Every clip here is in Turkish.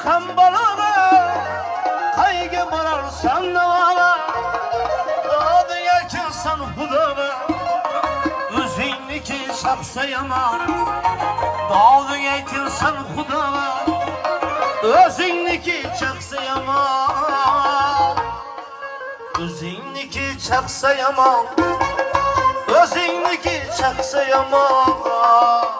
kambalana qayga borarsan navara dodi yakinsan xudona o'zingniki chaqsa yomon dodi yakinsan xudona o'zingniki chaqsa yomon o'zingniki chaqsa yomon o'zingniki chaqsa yomon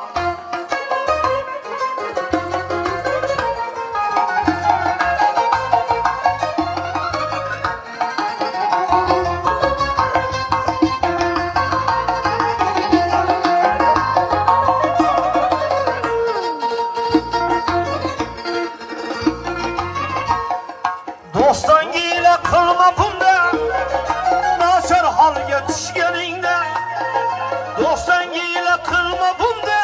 Dostangiyla qilma bunda nachar holga tushganingda Dostangiyla qilma bunda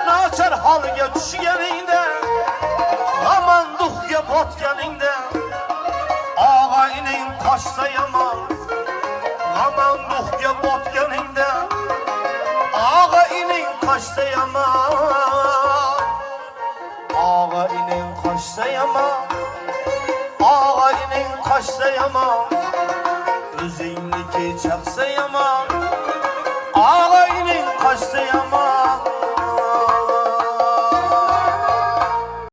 nachar holga tushganingda aman duxga botganingda og'ayning qochsa yomon aman duxga botganingda og'ayning qochsa yomon og'ayning qochsa yomon Ağayning qochsa yomon o'zingniki chaqsa yomon Ağayning qochsa yomon